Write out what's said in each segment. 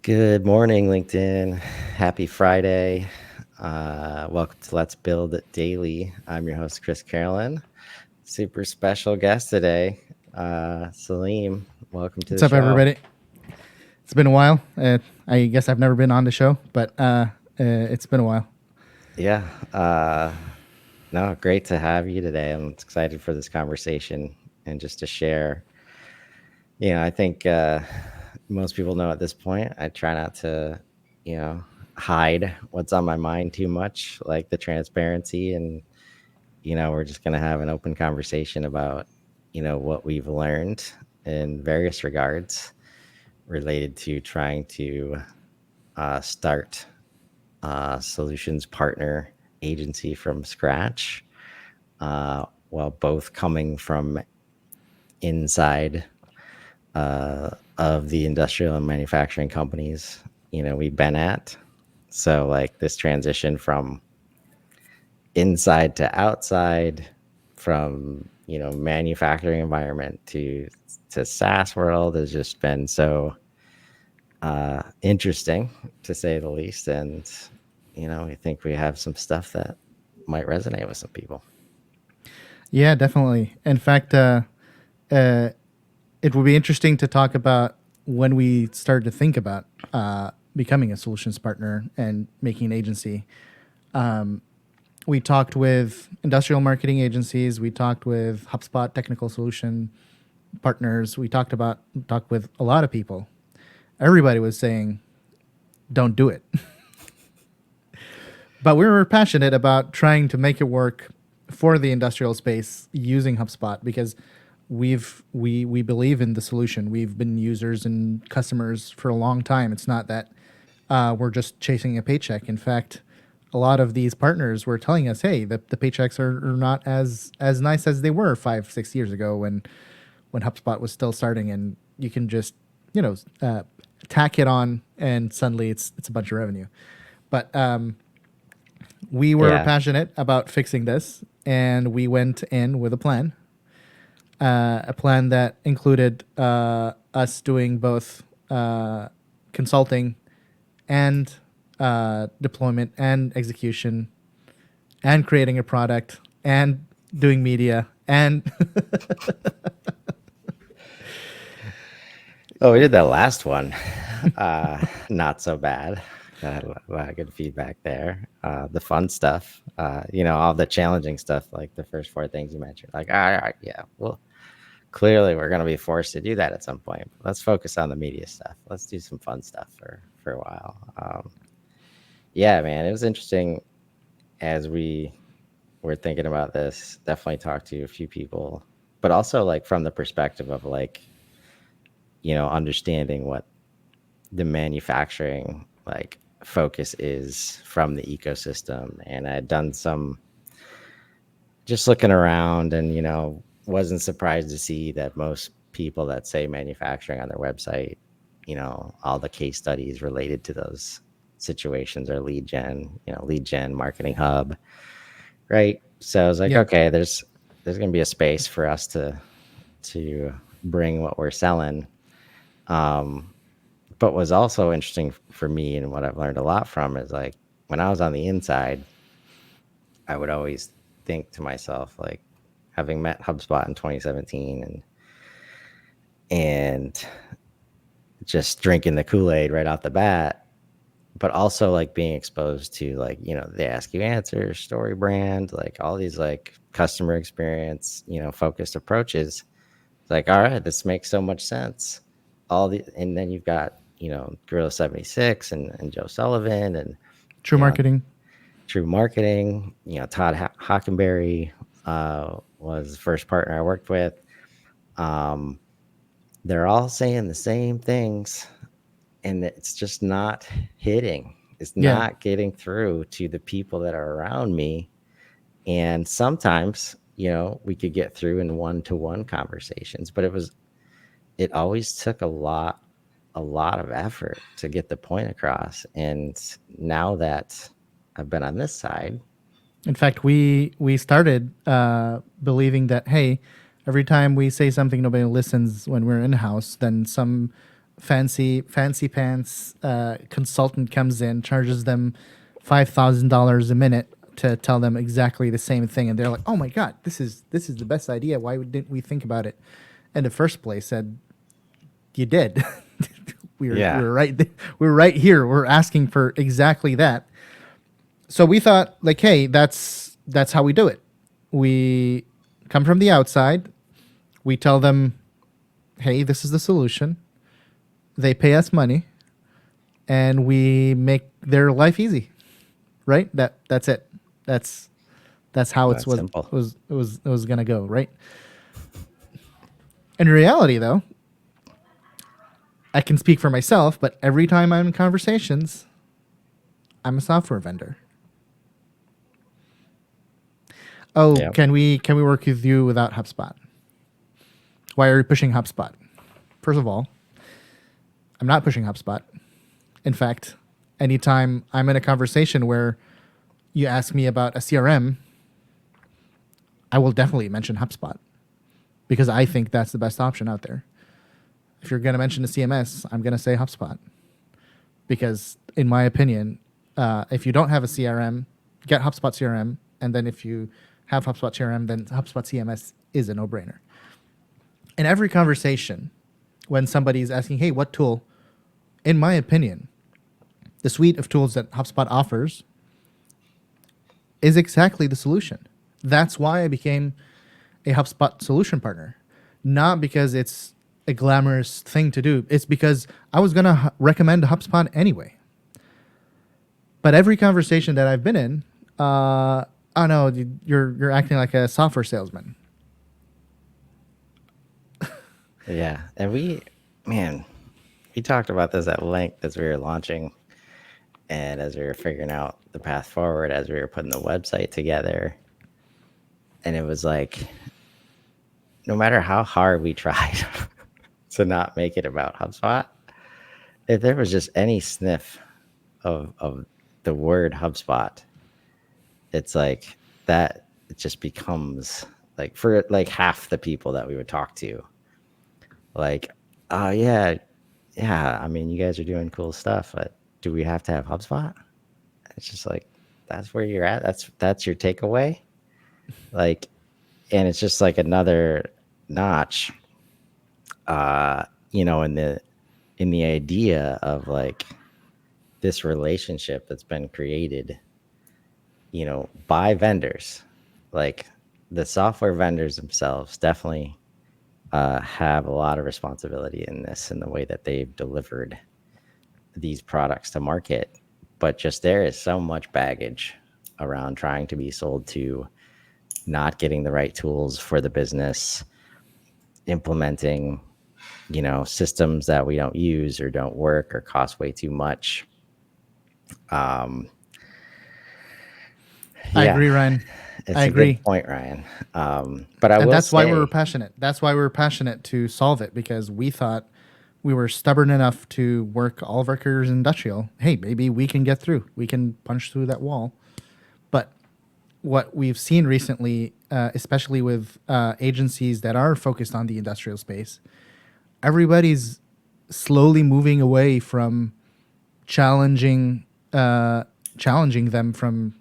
Good morning, LinkedIn. Happy Friday. Welcome to Let's Build It Daily. I'm your host, Chris Carolan. Super special guest today, Selim. Welcome to What's the up, show. everybody? It's been a while. I guess I've never been on the show, but it's been a while. Yeah. No, great to have you today. I'm excited for this conversation and just to share. I think most people know at this point, I try not to, hide what's on my mind too much, like the transparency. And, we're just going to have an open conversation about, what we've learned in various regards related to trying to start a solutions partner agency from scratch, while both coming from inside of the industrial and manufacturing companies, we've been at. So like this transition from inside to outside, from, manufacturing environment to SaaS world has just been so interesting, to say the least. And, I think we have some stuff that might resonate with some people. Yeah, definitely. In fact, it would be interesting to talk about when we started to think about becoming a solutions partner and making an agency. We talked with industrial marketing agencies. We talked with HubSpot technical solution partners. We talked with a lot of people. Everybody was saying, "Don't do it." But we were passionate about trying to make it work for the industrial space using HubSpot because we believe in the solution. We've been users and customers for a long time. It's not that we're just chasing a paycheck. In fact, a lot of these partners were telling us, "Hey, the paychecks are not as nice as they were 5-6 years ago when HubSpot was still starting, and you can just tack it on, and suddenly it's a bunch of revenue." But we were Yeah. passionate about fixing this, and we went in with a plan that included us doing both consulting and deployment and execution and creating a product and doing media and Oh, we did that last one. Not so bad. Got a lot of good feedback there. The fun stuff, all the challenging stuff, like the first four things you mentioned. Like, all right, yeah, well, clearly we're going to be forced to do that at some point. Let's focus on the media stuff. Let's do some fun stuff for a while. Yeah, man, it was interesting as we were thinking about this. Definitely talked to a few people, but also like from the perspective of like, understanding what the manufacturing like focus is from the ecosystem. And I'd done some just looking around and, wasn't surprised to see that most people that say manufacturing on their website, all the case studies related to those situations are lead gen, marketing hub. Right. So I was like, yeah. okay, there's going to be a space for us to bring what we're selling. But what's also interesting for me and what I've learned a lot from is like when I was on the inside, I would always think to myself, like having met HubSpot in 2017 and just drinking the Kool-Aid right off the bat, but also like being exposed to like, the Ask You Answers, story brand, like all these like customer experience, focused approaches. It's like, all right, this makes so much sense. And then you've got, Gorilla 76 and Joe Sullivan and True marketing. True Marketing. Todd Hockenberry was the first partner I worked with. They're all saying the same things, and it's just not hitting. It's Yeah. not getting through to the people that are around me. And sometimes, we could get through in one-to-one conversations, but it always took a lot of effort to get the point across. And now that I've been on this side. In fact, we started believing that, hey, every time we say something nobody listens when we're in house, then some fancy pants consultant comes in, charges them $5,000 a minute to tell them exactly the same thing, and they're like, "Oh my god, this is the best idea. Why didn't we think about it in the first place?" And you did. Yeah. We're right we're right here. We're asking for exactly that. So we thought, like, hey, that's how we do it. We come from the outside. We tell them, hey, this is the solution. They pay us money, and we make their life easy. Right? That's it. That's how That's simple. it was gonna go. Right? In reality, though, I can speak for myself, but every time I'm in conversations, I'm a software vendor. Oh, Yeah. can we work with you without HubSpot? Why are you pushing HubSpot? First of all, I'm not pushing HubSpot. In fact, anytime I'm in a conversation where you ask me about a CRM, I will definitely mention HubSpot because I think that's the best option out there. If you're going to mention a CMS, I'm going to say HubSpot because, in my opinion, if you don't have a CRM, get HubSpot CRM, and then if you have HubSpot CRM, then HubSpot CMS is a no-brainer. In every conversation, when somebody is asking, "Hey, what tool?" In my opinion, the suite of tools that HubSpot offers is exactly the solution. That's why I became a HubSpot solution partner. Not because it's a glamorous thing to do. It's because I was going to recommend HubSpot anyway. But every conversation that I've been in, oh no, you're acting like a software salesman. Yeah. And we talked about this at length as we were launching and as we were figuring out the path forward, as we were putting the website together. And it was like, no matter how hard we tried to not make it about HubSpot, if there was just any sniff of the word HubSpot, it's like that it just becomes like for like half the people that we would talk to, like, oh yeah, yeah, I mean, you guys are doing cool stuff, but do we have to have HubSpot? It's just like that's where you're at. That's your takeaway. Like, and it's just like another notch, in the idea of like this relationship that's been created, by vendors. Like the software vendors themselves definitely have a lot of responsibility in this in the way that they've delivered these products to market. But just there is so much baggage around trying to be sold to, not getting the right tools for the business, implementing, systems that we don't use or don't work or cost way too much. I Yeah, agree, Ryan. it's I a good agree. point, Ryan. But I And will that's why we were say, passionate. That's why we were passionate to solve it because we thought we were stubborn enough to work all of our careers in industrial. Hey, maybe we can get through. We can punch through that wall. But what we've seen recently, especially with agencies that are focused on the industrial space, everybody's slowly moving away from challenging challenging them from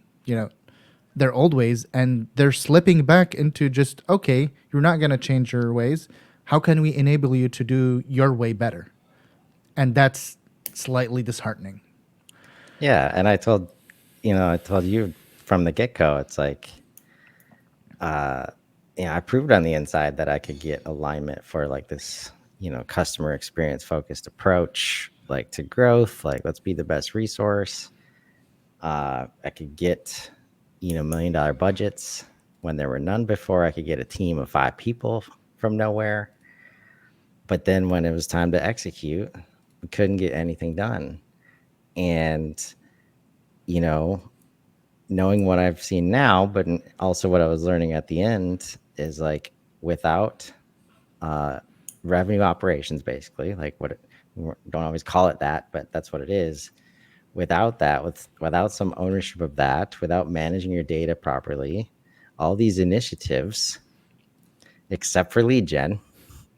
their old ways, and they're slipping back into just, okay, you're not going to change your ways, how can we enable you to do your way better? And that's slightly disheartening. yeah, and I told you from the get go, it's like, I proved on the inside that I could get alignment for like this, customer experience focused approach, like to growth, like let's be the best resource. I could get, $1 million budgets when there were none before. I could get a team of 5 people from nowhere. But then when it was time to execute, we couldn't get anything done. And, you know, knowing what I've seen now, but also what I was learning at the end is like without revenue operations, basically, like we don't always call it that, but that's what it is. Without that, without some ownership of that, without managing your data properly, all these initiatives, except for lead gen,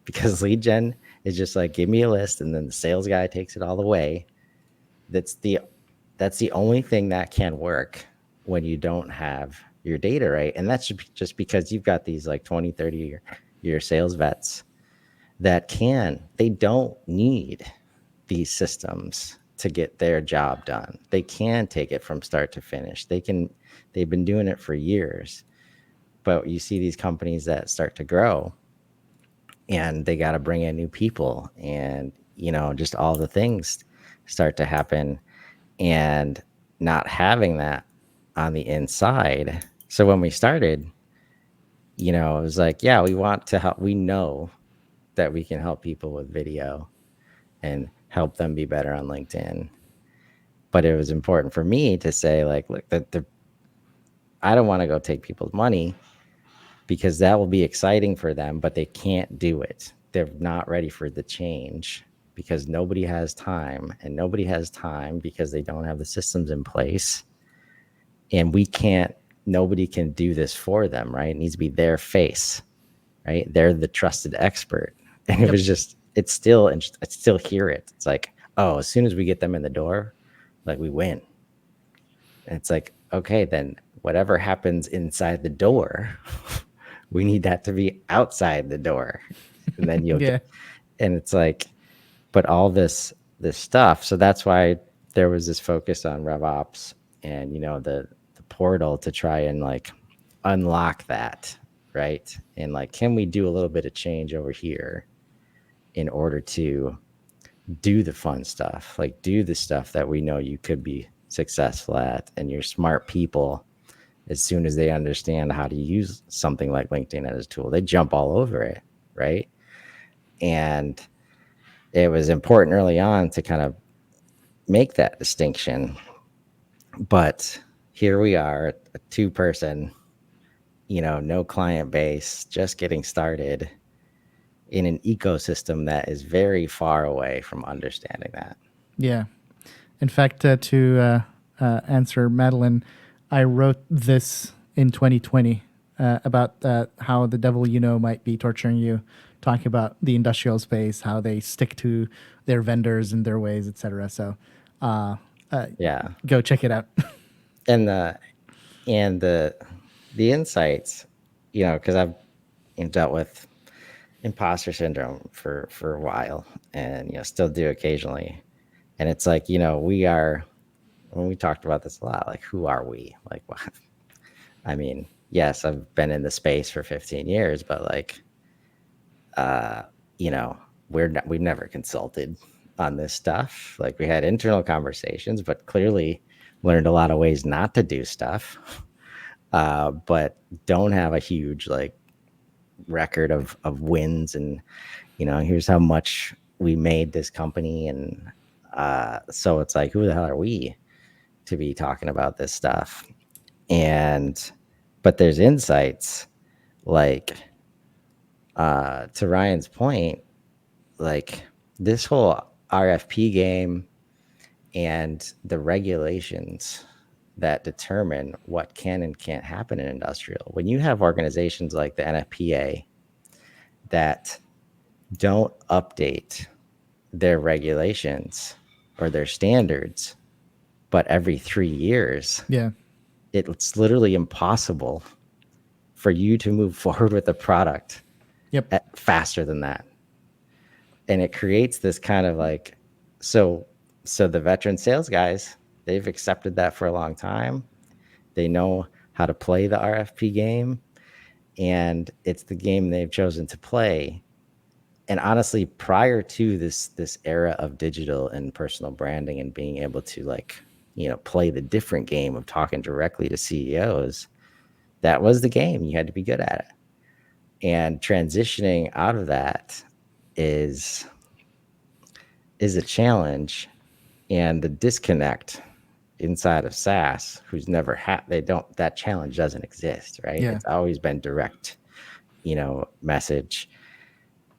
because lead gen It's just like, give me a list, and then the sales guy takes it all away. That's the that's the only thing that can work when you don't have your data right. And that's just because you've got these like 20, 30 year sales vets that they don't need these systems to get their job done. They can take it from start to finish. They've been doing it for years. But you see these companies that start to grow, and they got to bring in new people, and just all the things start to happen, and not having that on the inside. So when we started, it was like, yeah, we want to help. We know that we can help people with video and help them be better on LinkedIn. But it was important for me to say, like, look, I don't want to go take people's money, because that will be exciting for them, but they can't do it. They're not ready for the change, because nobody has time, and nobody has time because they don't have the systems in place. And nobody can do this for them, right? It needs to be their face, right? They're the trusted expert. And it was just, I still hear it. It's like, oh, as soon as we get them in the door, like, we win. And it's like, okay, then whatever happens inside the door, we need that to be outside the door. And then and it's like, but all this stuff. So that's why there was this focus on RevOps and, the portal to try and like unlock that, right? And like, can we do a little bit of change over here in order to do the fun stuff, like do the stuff that we know you could be successful at, and you're smart people. As soon as they understand how to use something like LinkedIn as a tool, they jump all over it, right? And it was important early on to kind of make that distinction. But here we are, a 2-person, no client base, just getting started in an ecosystem that is very far away from understanding that. Yeah. In fact, to answer Madeline, I wrote this in 2020 about how the devil might be torturing you, talking about the industrial space, how they stick to their vendors and their ways, etc. So, Yeah, go check it out. and the insights, because I've dealt with imposter syndrome for a while, and still do occasionally. And it's like, when we talked about this a lot, like, who are we? Like, what? I mean, yes, I've been in the space for 15 years, but like, we've never consulted on this stuff. Like, we had internal conversations, but clearly learned a lot of ways not to do stuff. But don't have a huge like record of wins, and here's how much we made this company. And so it's like, who the hell are we to be talking about this stuff? But there's insights, like, to Ryan's point, like, this whole RFP game and the regulations that determine what can and can't happen in industrial. When you have organizations like the NFPA that don't update their regulations or their standards, but every 3 years, Yeah. it's literally impossible for you to move forward with a product faster than that. And it creates this kind of like, so the veteran sales guys, they've accepted that for a long time. They know how to play the RFP game, and it's the game they've chosen to play. And honestly, prior to this era of digital and personal branding and being able to like, play the different game of talking directly to CEOs, that was the game. You had to be good at it. And transitioning out of that is a challenge. And the disconnect inside of SaaS, who's never had, that challenge doesn't exist, right? Yeah. It's always been direct, message.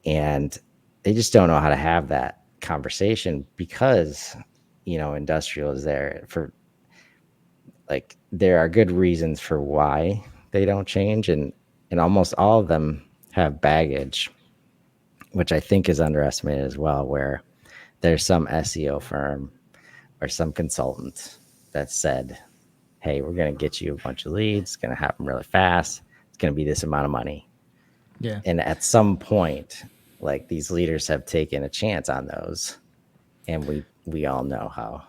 And they just don't know how to have that conversation, because, industrial is there for, like, there are good reasons for why they don't change. And almost all of them have baggage which I think is underestimated as well, where there's some SEO firm or some consultant that said, hey, we're going to get you a bunch of leads. It's going to happen really fast. It's going to be this amount of money. Yeah. And at some point, like, these leaders have taken a chance on those. And we all know how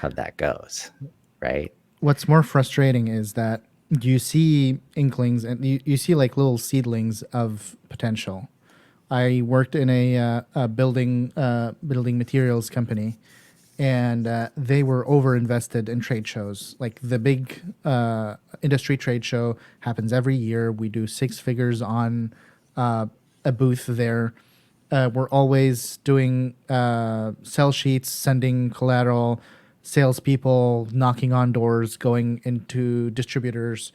that goes, right? What's more frustrating is that you see inklings and you see like little seedlings of potential. I worked in a building materials company, and they were overinvested in trade shows. Like the big industry trade show happens every year. We do six figures on a booth there. We're always doing sell sheets, sending collateral, salespeople knocking on doors, going into distributors,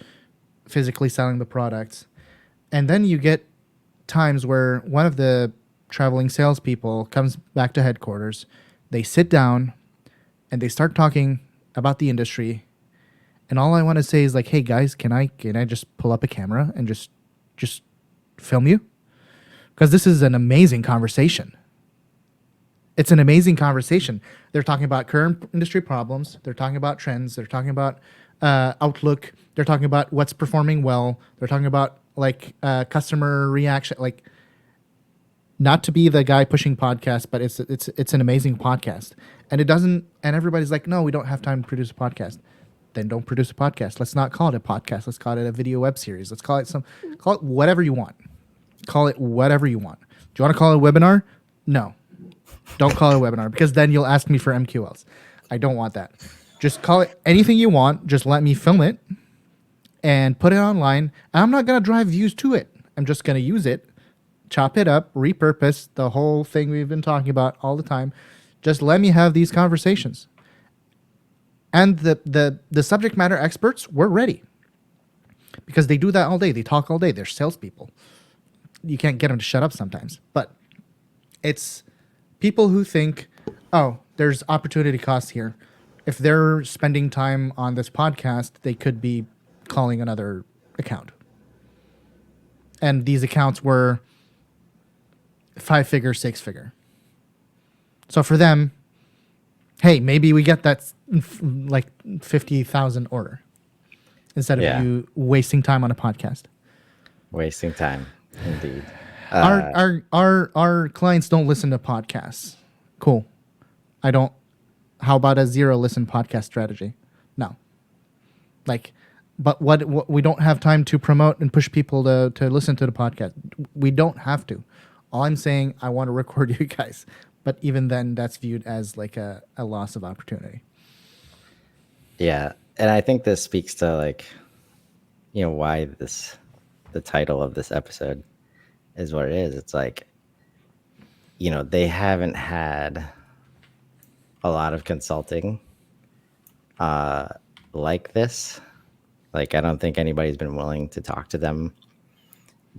physically selling the products. And then you get times where one of the traveling salespeople comes back to headquarters. They sit down and they start talking about the industry. And all I want to say is like, hey guys, can I just pull up a camera and just film you? Because this is an amazing conversation. It's an amazing conversation. They're talking about current industry problems. They're talking about trends. They're talking about outlook. They're talking about what's performing well. They're talking about like customer reaction. Like, not to be the guy pushing podcasts, but it's an amazing podcast. And it doesn't. And everybody's like, no, we don't have time to produce a podcast. Then don't produce a podcast. Let's not call it a podcast. Let's call it a video web series. Let's call it whatever you want. Call it whatever you want. Do you want to call it a webinar? No. Don't call it a webinar, because then you'll ask me for MQLs. I don't want that. Just call it anything you want. Just let me film it and put it online. I'm not going to drive views to it. I'm just going to use it, chop it up, repurpose the whole thing we've been talking about all the time. Just let me have these conversations. And the subject matter experts, we're ready, because they do that all day. They talk all day. They're salespeople. You can't get them to shut up sometimes. But it's people who think, oh, there's opportunity cost here. If they're spending time on this podcast, they could be calling another account. And these accounts were 5-figure, 6-figure. So for them, hey, maybe we get that like 50,000 order instead of you wasting time on a podcast. Wasting time, indeed. Our clients don't listen to podcasts. Cool. I don't. How about a zero listen podcast strategy? No. Like, but what we don't have time to promote and push people to listen to the podcast. We don't have to. All I'm saying, I want to record you guys. But even then, that's viewed as like a loss of opportunity. Yeah. And I think this speaks to, like, why the title of this episode is what it is. It's like, they haven't had a lot of consulting like this. Like, I don't think anybody's been willing to talk to them,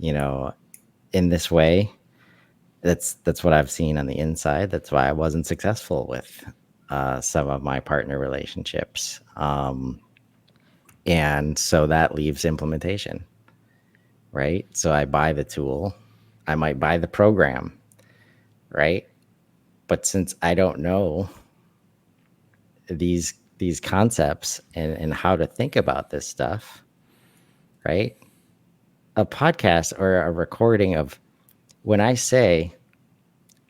in this way. That's what I've seen on the inside. That's why I wasn't successful with some of my partner relationships. And so that leaves implementation, right? So I buy the tool. I might buy the program, right? But since I don't know these concepts and how to think about this stuff, right? A podcast or a recording of, when I say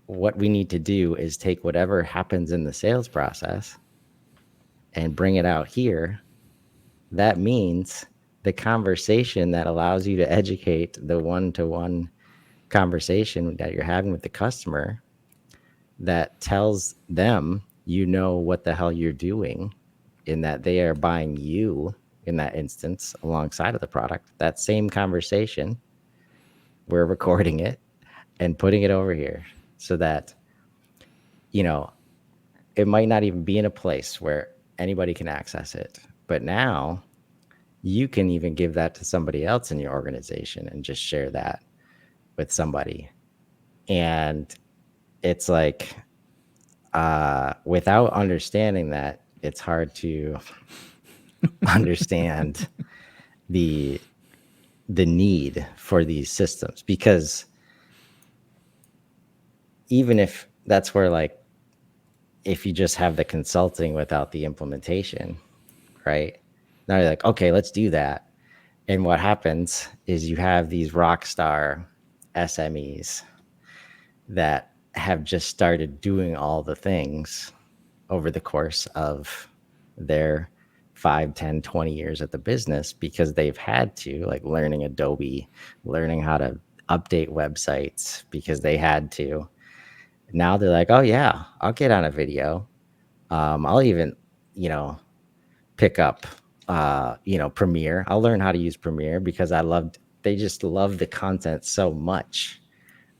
what we need to do is take whatever happens in the sales process and bring it out here, that means the conversation that allows you to educate, the one-to-one conversation that you're having with the customer, that tells them what the hell you're doing, in that they are buying you in that instance alongside of the product. That same conversation, we're recording it and putting it over here so that, it might not even be in a place where anybody can access it. But now you can even give that to somebody else in your organization and just share that with somebody. And it's like, without understanding that, it's hard to understand the need for these systems, because even if that's where, like, if you just have the consulting without the implementation, right? Now you're like, okay, let's do that. And what happens is you have these rock star SMEs that have just started doing all the things over the course of their 5, 10, 20 years at the business because they've had to, like learning Adobe, learning how to update websites because they had to. Now they're like, oh yeah, I'll get on a video. I'll even, you know, pick up, Premiere. I'll learn how to use Premiere because they just love the content so much.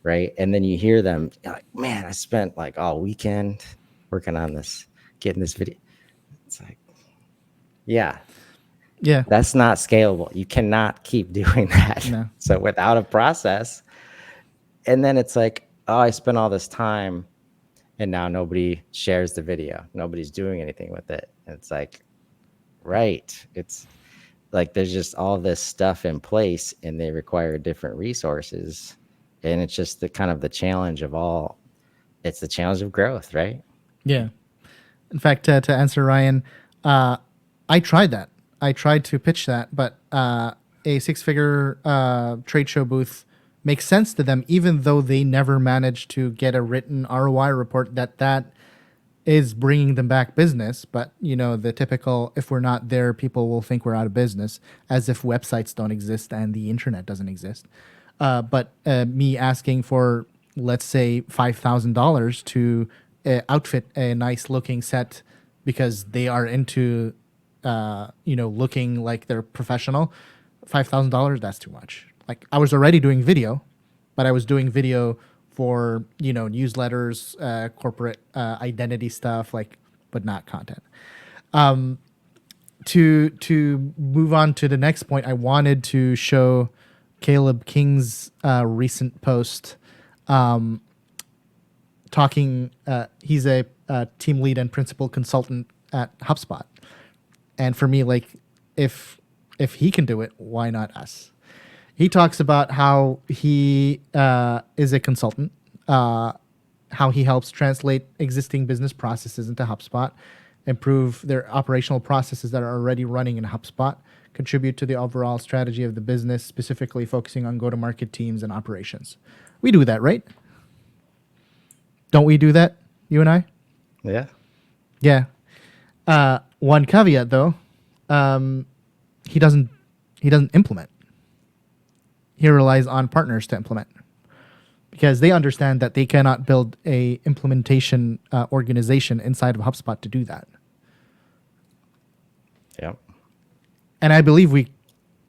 Right. And then you hear them like, man, I spent like all weekend working on this, getting this video. It's like, yeah, Yeah. that's not scalable. You cannot keep doing that. No. So without a process, and then it's like, oh, I spent all this time and now nobody shares the video. Nobody's doing anything with it. And it's like, right. It's like there's just all this stuff in place and they require different resources. And it's just the kind of the challenge of all. It's the challenge of growth, right? Yeah. In fact, to answer Ryan, I tried that. I tried to pitch that, but a six-figure trade show booth makes sense to them, even though they never managed to get a written ROI report that is bringing them back business. But the typical, if we're not there, people will think we're out of business, as if websites don't exist and the internet doesn't exist. But me asking for, let's say, $5,000 to outfit a nice looking set because they are into looking like they're professional, $5,000, that's too much. Like, I was already doing video, but I was doing video for newsletters, corporate identity stuff, like, but not content. To move on to the next point, I wanted to show Caleb King's recent post, talking. He's a team lead and principal consultant at HubSpot, and for me, like, if he can do it, why not us? He talks about how he is a consultant, how he helps translate existing business processes into HubSpot, improve their operational processes that are already running in HubSpot, contribute to the overall strategy of the business, specifically focusing on go-to-market teams and operations. We do that, right? Don't we do that, you and I? Yeah. Yeah. One caveat, though, he doesn't implement. He relies on partners to implement because they understand that they cannot build a implementation organization inside of HubSpot to do that. Yeah. And I believe we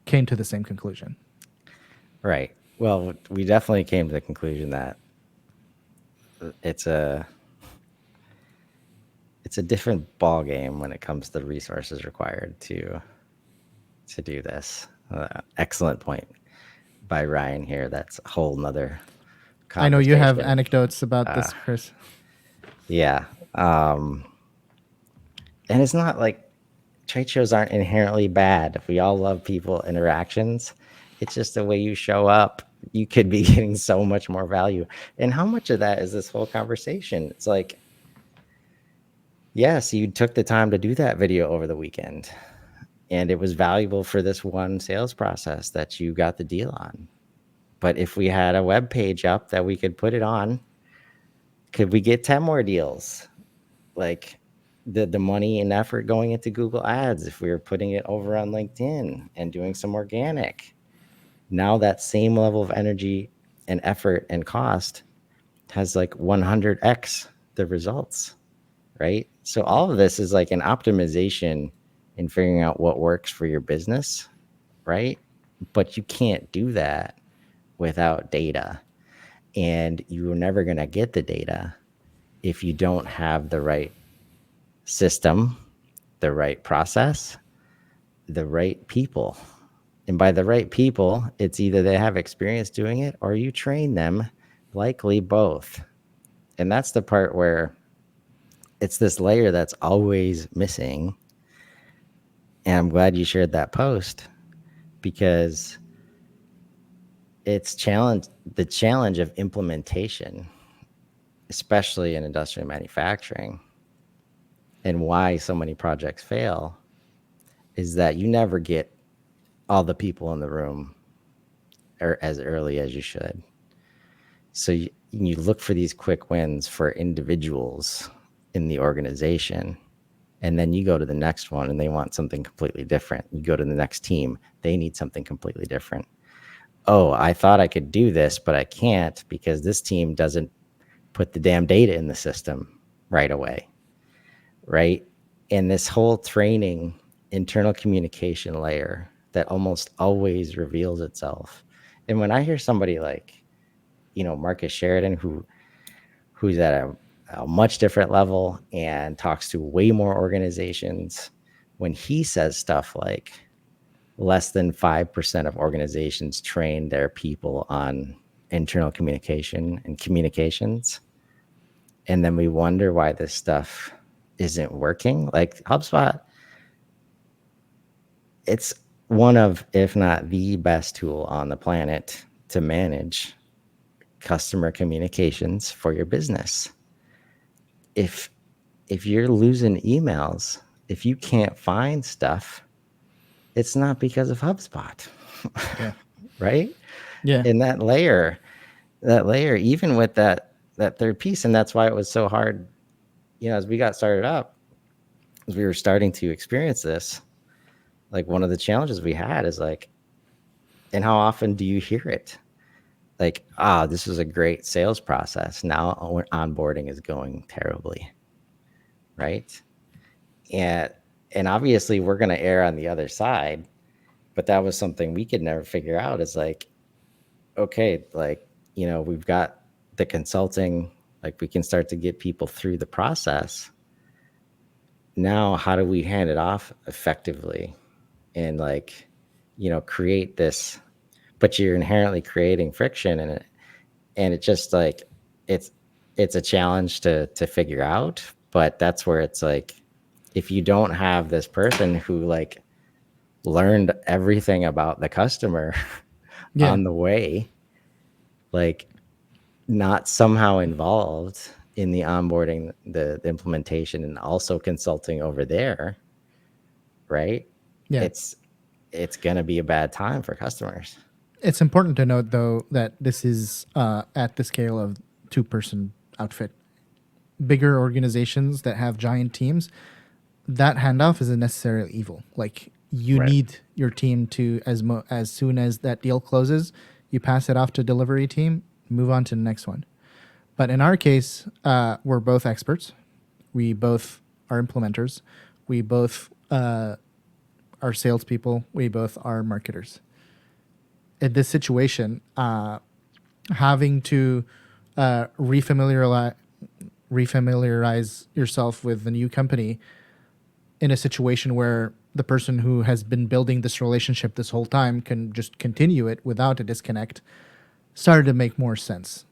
came to the same conclusion. Right. Well, we definitely came to the conclusion that it's a different ball game when it comes to the resources required to do this. Excellent point by Ryan here. That's a whole nother conversation. I know you have anecdotes about this, Chris. Yeah. And it's not like trade shows aren't inherently bad. We all love people interactions. It's just the way you show up. You could be getting so much more value. And how much of that is this whole conversation? It's like, yes, you took the time to do that video over the weekend. And it was valuable for this one sales process that you got the deal on. But if we had a web page up that we could put it on, could we get 10 more deals? Like the money and effort going into Google Ads, if we were putting it over on LinkedIn and doing some organic. Now that same level of energy and effort and cost has like 100x the results, right? So all of this is like an optimization in figuring out what works for your business, right? But you can't do that without data. And you're never going to get the data if you don't have the right system, the right process, the right people. And by the right people, it's either they have experience doing it or you train them, likely both. And that's the part where it's this layer that's always missing. And I'm glad you shared that post because it's the challenge of implementation especially in industrial manufacturing, and why so many projects fail is that you never get all the people in the room as early as you should. So you look for these quick wins for individuals in the organization. And then you go to the next one and they want something completely different. You go to the next team, they need something completely different. Oh, I thought I could do this, but I can't because this team doesn't put the damn data in the system right away. Right. And this whole training, internal communication layer that almost always reveals itself. And when I hear somebody like, Marcus Sheridan, who's at a much different level and talks to way more organizations, when he says stuff like less than 5% of organizations train their people on internal communication and communications, and then we wonder why this stuff isn't working. Like HubSpot, it's one of, if not the best tool on the planet to manage customer communications for your business. If you're losing emails, if you can't find stuff, it's not because of HubSpot. Yeah. Right? Yeah. And that layer, even with that third piece, and that's why it was so hard, as we got started up, as we were starting to experience this, like one of the challenges we had is like, and how often do you hear it? Like, this was a great sales process. Now onboarding is going terribly. Right. And obviously we're going to err on the other side, but that was something we could never figure out is like, okay, like, we've got the consulting, like we can start to get people through the process. Now, how do we hand it off effectively and like, create this, but you're inherently creating friction in it. And it just like, it's a challenge to figure out, but that's where it's like, if you don't have this person who like learned everything about the customer Yeah. on the way, like not somehow involved in the onboarding, the implementation, and also consulting over there, right? Yeah. It's going to be a bad time for customers. It's important to note, though, that this is at the scale of two-person outfit. Bigger organizations that have giant teams, that handoff isn't necessarily evil. Like you Right. need your team to, as soon as that deal closes, you pass it off to delivery team, move on to the next one. But in our case, we're both experts. We both are implementers. We both are salespeople. We both are marketers. In this situation, having to refamiliarize yourself with the new company in a situation where the person who has been building this relationship this whole time can just continue it without a disconnect started to make more sense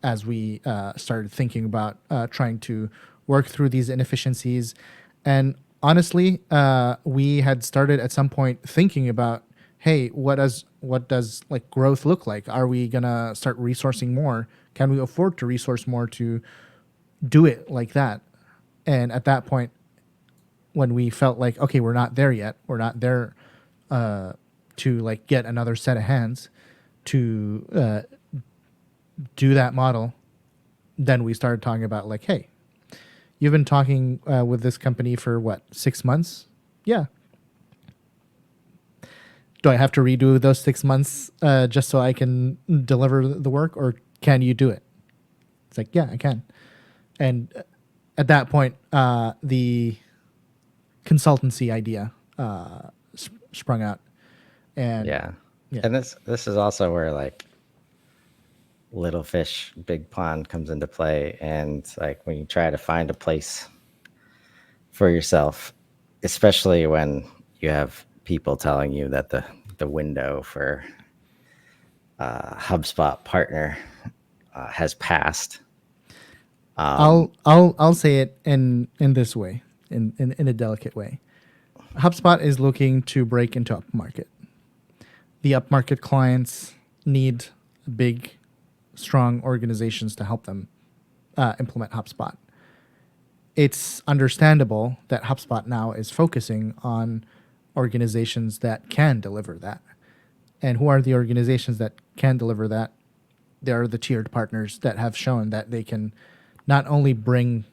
as we started thinking about trying to work through these inefficiencies. And honestly, we had started at some point thinking about, hey, what does like growth look like? Are we gonna start resourcing more? Can we afford to resource more to do it like that? And at that point, when we felt like, okay, we're not there yet, we're not there to like get another set of hands to do that model, then we started talking about like, hey, you've been talking with this company for what, 6 months? Yeah. Do I have to redo those 6 months just so I can deliver the work, or can you do it? It's like, yeah, I can. And at that point, the consultancy idea sprung out. And Yeah. yeah. And this is also where like little fish, big pond comes into play. And like when you try to find a place for yourself, especially when you have people telling you that the window for HubSpot partner has passed. I'll say it in this way, in a delicate way. HubSpot is looking to break into upmarket. The upmarket clients need big, strong organizations to help them implement HubSpot. It's understandable that HubSpot now is focusing on organizations that can deliver that. And who are the organizations that can deliver that? They are the tiered partners that have shown that they can not only bring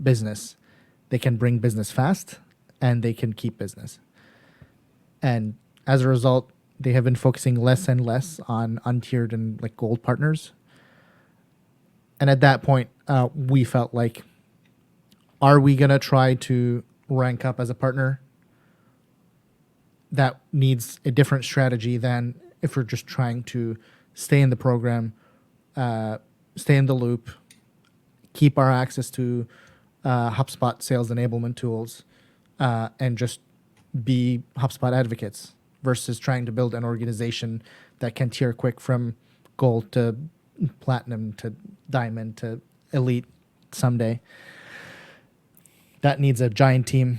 business, they can bring business fast and they can keep business. And as a result, they have been focusing less and less on untiered and like gold partners. And at that point, we felt like, are we going to try to rank up as a partner? That needs a different strategy than if we're just trying to stay in the program, stay in the loop, keep our access to HubSpot sales enablement tools, and just be HubSpot advocates versus trying to build an organization that can tier quick from gold to platinum to diamond to elite someday. That needs a giant team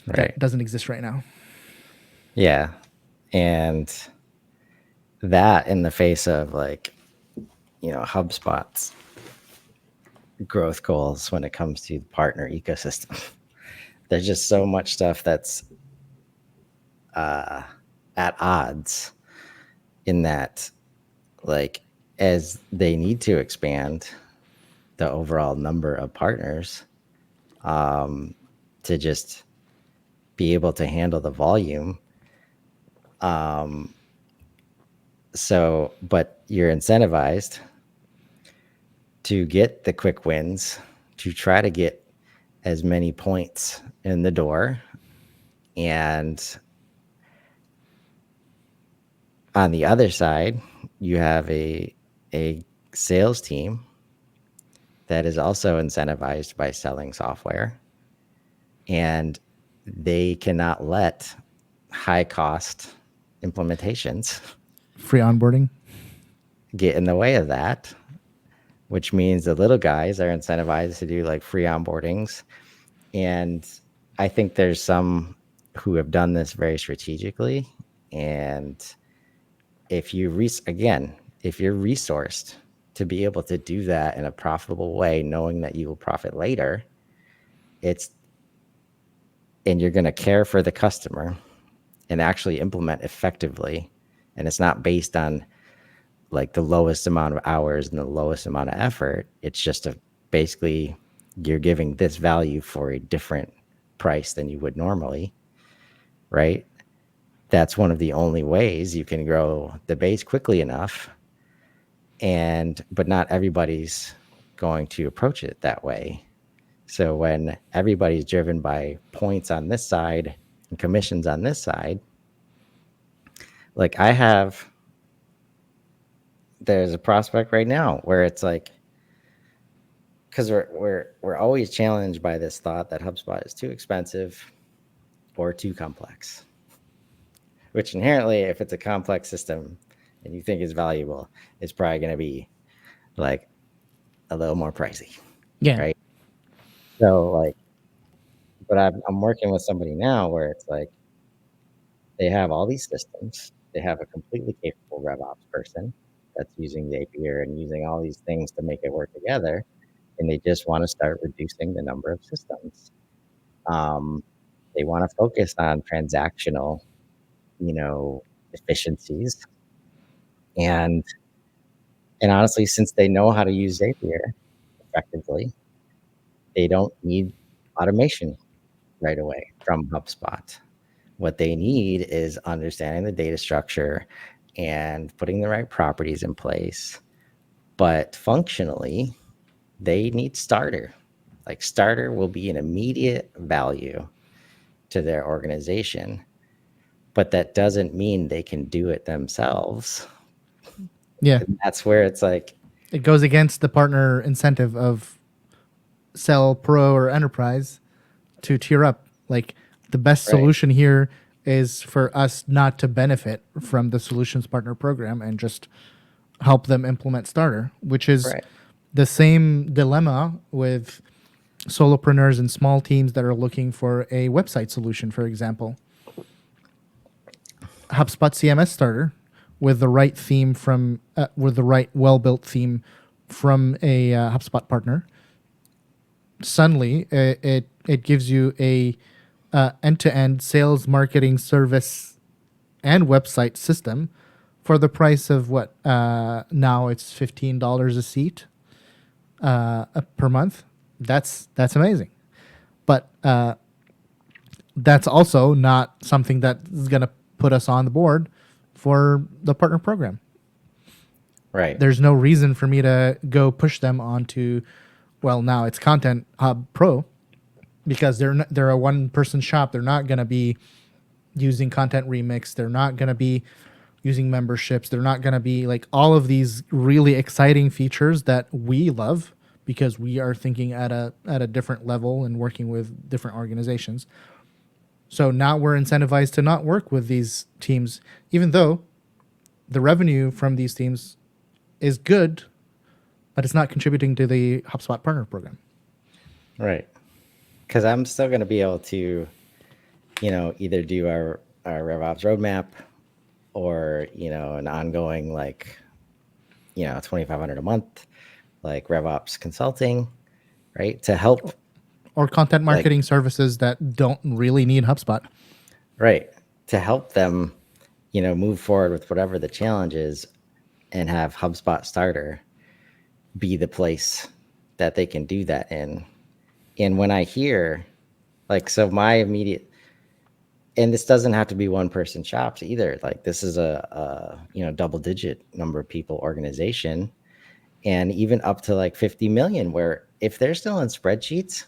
that doesn't exist right now. Yeah. And that in the face of like, HubSpot's growth goals when it comes to the partner ecosystem. There's just so much stuff that's at odds in that, like, as they need to expand the overall number of partners to just be able to handle the volume. But you're incentivized to get the quick wins, to try to get as many points in the door. And on the other side, you have a sales team that is also incentivized by selling software. And they cannot let high cost implementations, free onboarding, get in the way of that, which means the little guys are incentivized to do like free onboardings. And I think there's some who have done this very strategically. And if you're resourced to be able to do that in a profitable way, knowing that you will profit later, and you're going to care for the customer and actually implement effectively. And it's not based on like the lowest amount of hours and the lowest amount of effort. It's just basically you're giving this value for a different price than you would normally, right? That's one of the only ways you can grow the base quickly enough. But not everybody's going to approach it that way. So when everybody's driven by points on this side and commissions on this side, like there's a prospect right now where it's like, because we're always challenged by this thought that HubSpot is too expensive or too complex, which inherently, if it's a complex system and you think it's valuable, it's probably going to be like a little more pricey. Yeah. Right. So like, but I'm working with somebody now where it's like, they have all these systems. They have a completely capable RevOps person that's using Zapier and using all these things to make it work together. And they just want to start reducing the number of systems. They want to focus on transactional, efficiencies. And honestly, since they know how to use Zapier effectively, they don't need automation right away from HubSpot. What they need is understanding the data structure and putting the right properties in place. But functionally, they need Starter. Like Starter will be an immediate value to their organization, but that doesn't mean they can do it themselves. Yeah. And that's where it's like, it goes against the partner incentive of sell pro or enterprise to tier up. Like the best solution here is for us not to benefit from the solutions partner program and just help them implement Starter, which is the same dilemma with solopreneurs and small teams that are looking for a website solution, for example. HubSpot CMS Starter with the right theme with the right well-built theme from a HubSpot partner, suddenly it gives you a end-to-end sales, marketing, service, and website system for the price of what now it's $15 a seat per month. That's amazing, but that's also not something that is going to put us on the board for the partner program. Right. There's no reason for me to go push them onto, well, now it's Content Hub Pro, because they're a one person shop. They're not going to be using Content Remix. They're not going to be using memberships. They're not going to be like all of these really exciting features that we love, because we are thinking at a different level and working with different organizations. So now we're incentivized to not work with these teams, even though the revenue from these teams is good, but it's not contributing to the HubSpot partner program. Right. Because I'm still going to be able to, either do our RevOps roadmap, or, an ongoing, like, $2,500 a month, like RevOps consulting, right? To help, Or content like, marketing services that don't really need HubSpot. right. To help them, move forward with whatever the challenge is, and have HubSpot Starter be the place that they can do that in. And when I hear, like, so my immediate, and this doesn't have to be one person shops either. Like, this is a double digit number of people organization, and even up to like 50 million, where if they're still in spreadsheets,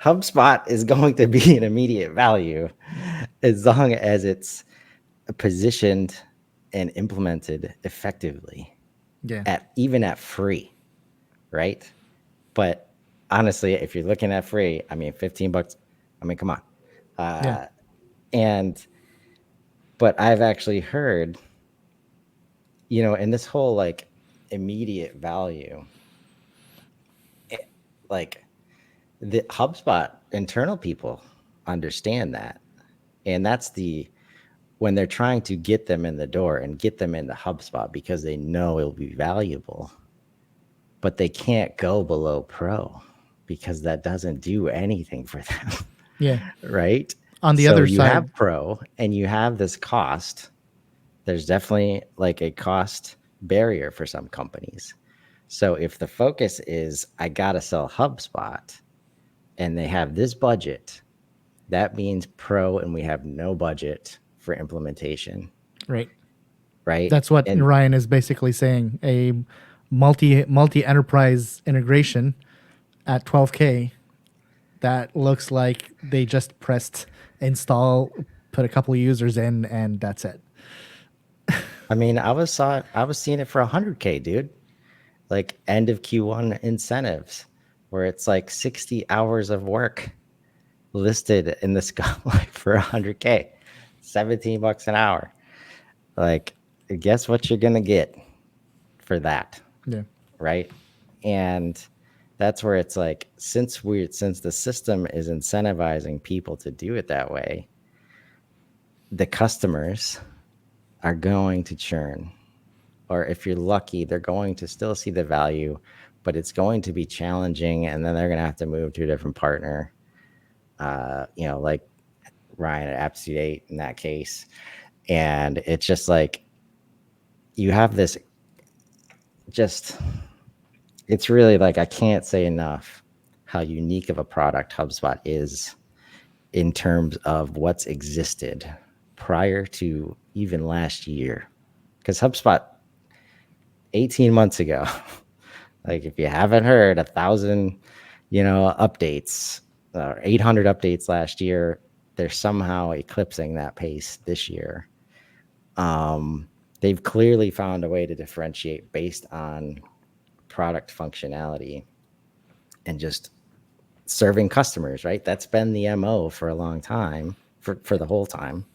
HubSpot is going to be an immediate value as long as it's positioned and implemented effectively, Yeah. even at free, right? But honestly, if you're looking at free, I mean, $15, I mean, come on. Yeah. But I've actually heard, in this whole like immediate value, like the HubSpot internal people understand that. And that's when they're trying to get them in the door and get them into HubSpot, because they know it'll be valuable, but they can't go below pro because that doesn't do anything for them. Yeah. Right. On the So other you have side, pro and you have this cost. There's definitely like a cost barrier for some companies. So if the focus is, I got to sell HubSpot, and they have this budget, that means pro, and we have no budget for implementation. right? Right. That's what And Ryan is basically saying. A multi enterprise integration at 12K that looks like they just pressed install, put a couple of users in, and that's it. I mean, I was seeing it for 100K, dude. Like end of Q1 incentives, where it's like 60 hours of work listed in the scope, like for 100K, $17 an hour. Like, guess what you're gonna get for that, Yeah. right? And that's where it's like, since the system is incentivizing people to do it that way, the customers are going to churn. Or if you're lucky, they're going to still see the value, but it's going to be challenging, and then they're going to have to move to a different partner. Like Ryan at Appstate in that case. And it's just like, you have this, it's really like, I can't say enough how unique of a product HubSpot is in terms of what's existed prior to even last year. Because HubSpot 18 months ago, like, if you haven't heard 1,000, updates, 800 updates last year, they're somehow eclipsing that pace this year. They've clearly found a way to differentiate based on product functionality and just serving customers, right? That's been the MO for a long time, for the whole time.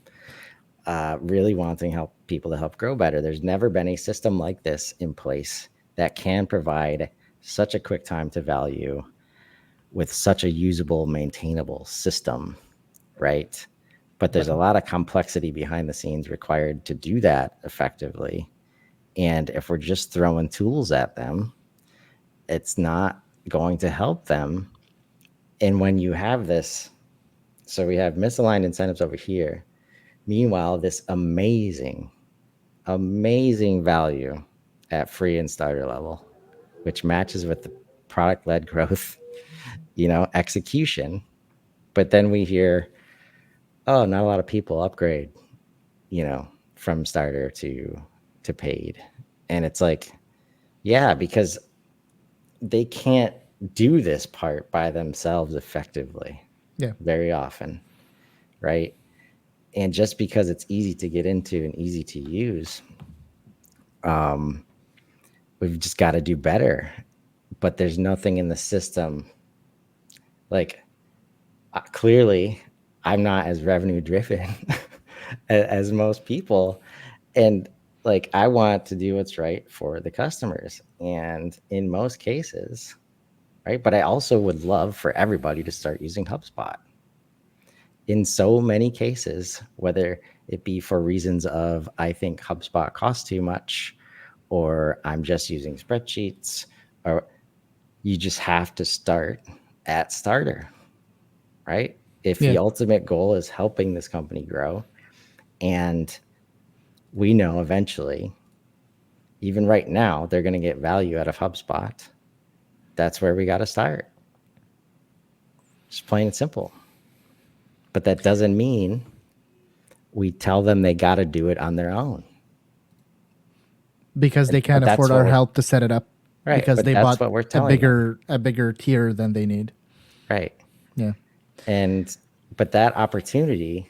Really wanting people to help grow better. There's never been a system like this in place that can provide such a quick time to value with such a usable, maintainable system, right? But there's a lot of complexity behind the scenes required to do that effectively. And if we're just throwing tools at them, it's not going to help them. And when you have this, so we have misaligned incentives over here. Meanwhile, this amazing value at free and starter level, which matches with the product-led growth, execution. But then we hear, oh, not a lot of people upgrade, from starter to paid. And it's like, yeah, because they can't do this part by themselves effectively. Yeah. Very often, right? And just because it's easy to get into and easy to use, we've just got to do better. But there's nothing in the system. Like, clearly, I'm not as revenue driven as most people. And like, I want to do what's right for the customers. And in most cases, right? But I also would love for everybody to start using HubSpot. In so many cases, whether it be for reasons of I think HubSpot costs too much, or I'm just using spreadsheets, or you just have to start at starter, right? If the ultimate goal is helping this company grow, and we know eventually, even right now, they're going to get value out of HubSpot, that's where we got to start. Just plain and simple. But that doesn't mean we tell them they got to do it on their own. Because they can't afford our help to set it up. Right. Because but they that's bought what we're telling a bigger tier than they need. Right. Yeah. But that opportunity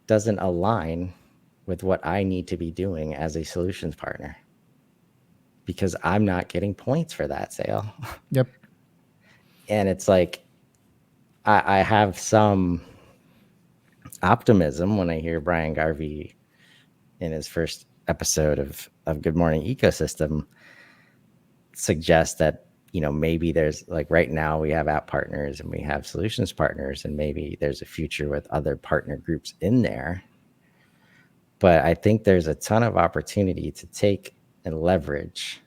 doesn't align with what I need to be doing as a solutions partner, because I'm not getting points for that sale. Yep. And it's like, I have some optimism when I hear Brian Garvey in his first episode of Good Morning Ecosystem suggest that, maybe there's, like, right now we have app partners and we have solutions partners, and maybe there's a future with other partner groups in there. But I think there's a ton of opportunity to take and leverage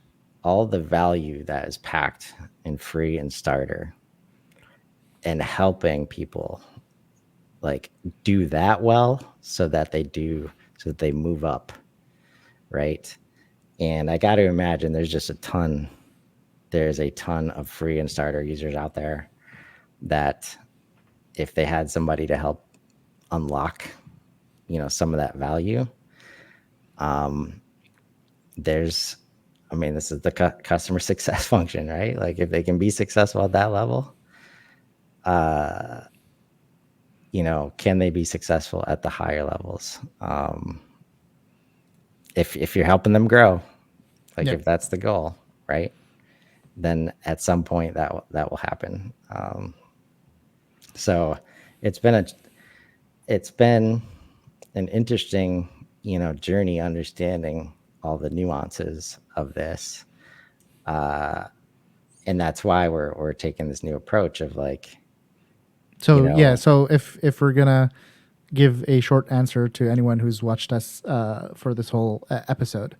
all the value that is packed in free and starter, and helping people like do that well so that they move up, right? And I got to imagine there's a ton of free and starter users out there that if they had somebody to help unlock, some of that value, this is the customer success function, right? Like, if they can be successful at that level, can they be successful at the higher levels? If you're helping them grow, like, if that's the goal, right? Then at some point that will happen. So it's been an interesting, journey understanding all the nuances of this. And that's why we're taking this new approach of like, so so if we're gonna give a short answer to anyone who's watched us for this whole episode,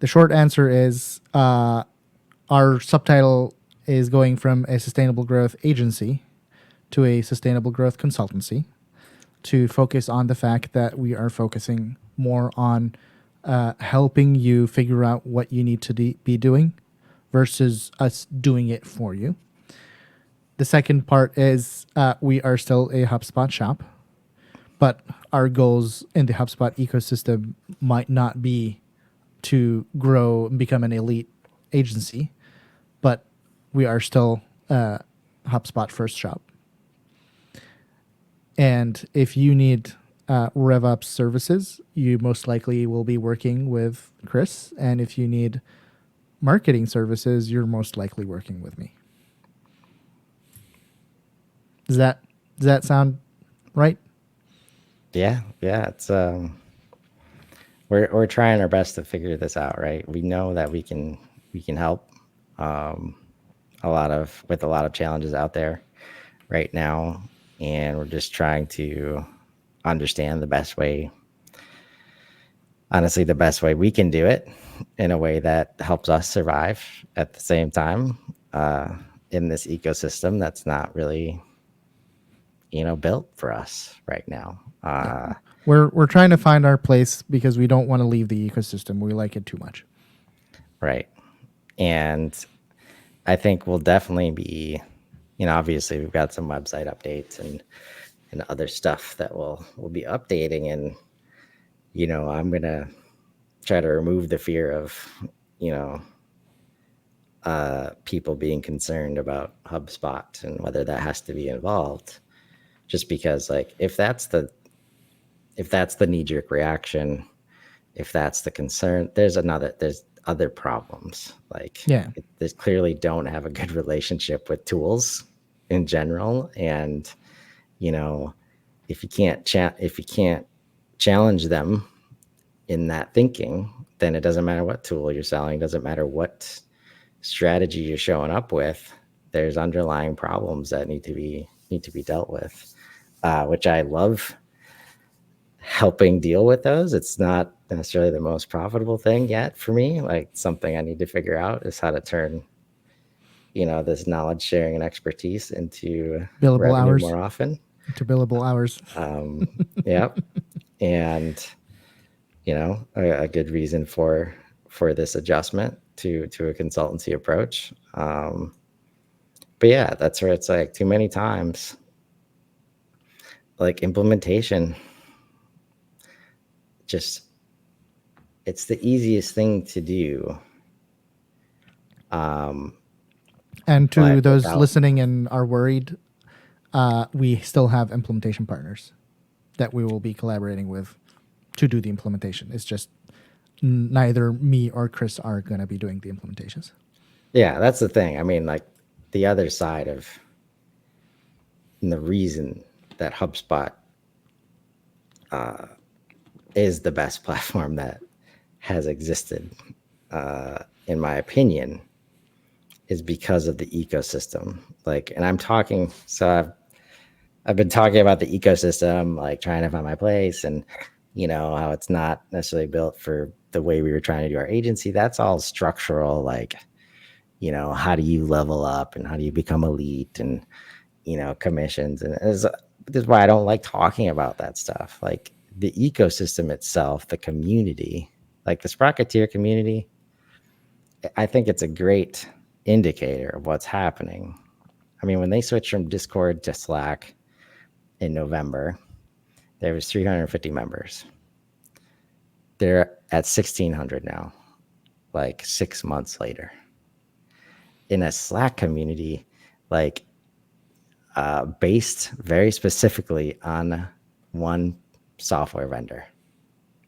the short answer is our subtitle is going from a sustainable growth agency to a sustainable growth consultancy, to focus on the fact that we are focusing more on helping you figure out what you need to be doing versus us doing it for you. The second part is we are still a HubSpot shop, but our goals in the HubSpot ecosystem might not be to grow and become an elite agency, but we are still a HubSpot first shop. And if you need RevOps services, you most likely will be working with Chris. And if you need marketing services, you're most likely working with me. Does that sound right? Yeah. It's we're trying our best to figure this out, right? We know that we can help with a lot of challenges out there right now, and we're just trying to understand the best way we can do it, in a way that helps us survive at the same time in this ecosystem that's not really, built for us right now. Yeah. We're trying to find our place because we don't want to leave the ecosystem. We like it too much. Right. And I think we'll definitely be, obviously we've got some website updates and other stuff that we'll be updating. And, I'm going to try to remove the fear of, people being concerned about HubSpot and whether that has to be involved. Just because, like, if that's the knee-jerk reaction, if that's the concern, there's other problems. Like, Yeah. they clearly don't have a good relationship with tools in general. And, if you can't challenge them in that thinking, then it doesn't matter what tool you're selling, doesn't matter what strategy you're showing up with. There's underlying problems that need to be dealt with, which I love helping deal with those. It's not necessarily the most profitable thing yet for me. Like, something I need to figure out is how to turn, this knowledge sharing and expertise into Billable revenue hours. more often. To billable hours. Yeah. And, a good reason for this adjustment to a consultancy approach. But yeah, that's where it's like too many times, like, implementation, just, it's the easiest thing to do. And to But those without, listening and are worried, we still have implementation partners that we will be collaborating with to do the implementation. It's just neither me or Chris are going to be doing the implementations. yeah, that's the thing. I mean, like, the other side of, and the reason that HubSpot is the best platform that has existed, in my opinion, is because of the ecosystem. Like, and I'm talking, so I've been talking about the ecosystem, like trying to find my place, and how it's not necessarily built for the way we were trying to do our agency. That's all structural, like, how do you level up and how do you become elite, and commissions. And this is why I don't like talking about that stuff. Like, the ecosystem itself, the community, like the Sprocketeer community, I think it's a great indicator of what's happening. I mean, when they switched from Discord to Slack in November, there was 350 members. They're at 1,600 now, like 6 months later. In a Slack community, like, based very specifically on one software vendor,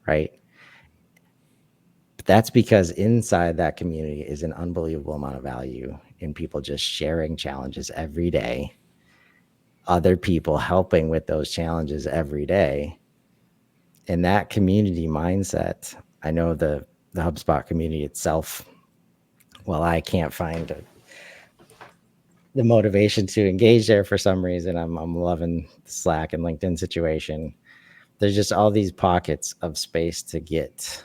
right? But that's because inside that community is an unbelievable amount of value in people just sharing challenges every day, other people helping with those challenges every day. In that community mindset, I know the HubSpot community itself, well, I can't find the motivation to engage there for some reason. I'm loving the Slack and LinkedIn situation. There's just all these pockets of space to get,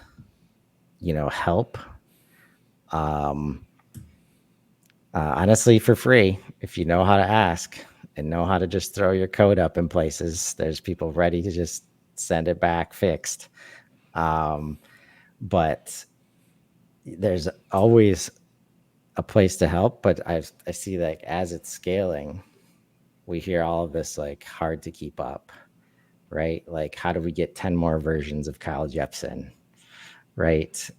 help. Honestly, for free, if you know how to ask and know how to just throw your code up in places, there's people ready to just send it back fixed. But there's always a place to help. But I see, like, as it's scaling, we hear all of this, like, hard to keep up, right? Like, how do we get 10 more versions of Kyle Jepsen, right?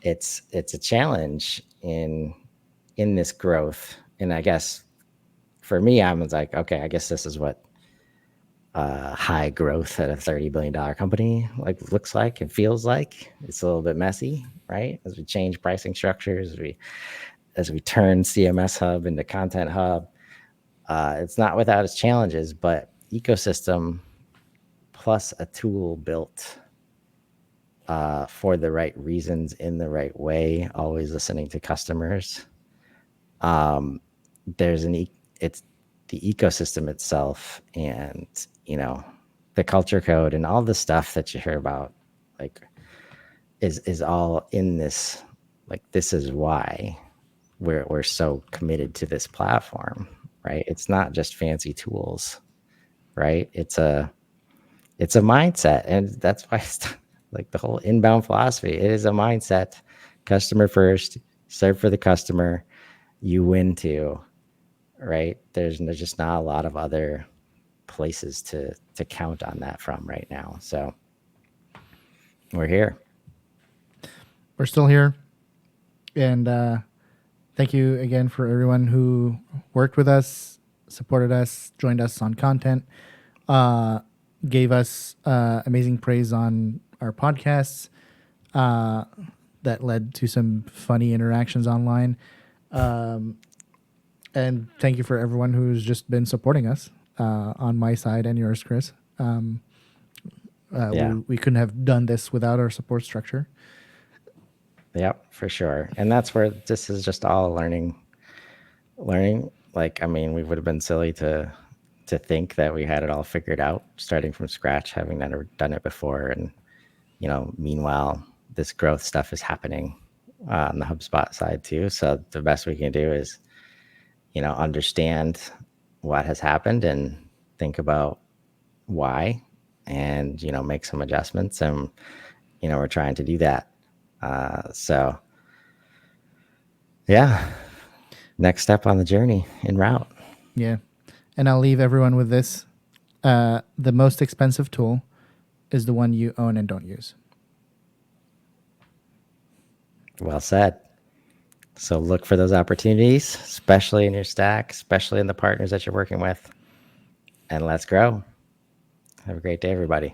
It's a challenge in this growth. And I guess for me, I was like, okay, I guess this is what high growth at a $30 billion company like looks like and feels like. It's a little bit messy, right? As we change pricing structures, as we turn CMS Hub into Content Hub, it's not without its challenges, but ecosystem plus a tool built for the right reasons in the right way, always listening to customers. It's the ecosystem itself, and the culture code and all the stuff that you hear about, like is all in this. Like, this is why we're so committed to this platform, right? It's not just fancy tools, right? It's a mindset, and that's why it's like the whole inbound philosophy. It is a mindset. Customer first, serve for the customer, you win too, right? There's just not a lot of other places to count on that from right now. So we're here. We're still here. And thank you again for everyone who worked with us, supported us, joined us on content, gave us amazing praise on our podcasts that led to some funny interactions online. And thank you for everyone who's just been supporting us on my side and yours, Chris. Yeah. We couldn't have done this without our support structure. Yep, for sure. And that's where this is just all learning. Like, I mean, we would have been silly to think that we had it all figured out, starting from scratch, having never done it before. And, meanwhile, this growth stuff is happening on the HubSpot side too. So the best we can do is, understand what has happened and think about why, and, make some adjustments. And, we're trying to do that. So yeah, next step on the journey en route. Yeah. And I'll leave everyone with this. The most expensive tool is the one you own and don't use. Well said. So look for those opportunities, especially in your stack, especially in the partners that you're working with. And let's grow. Have a great day, everybody.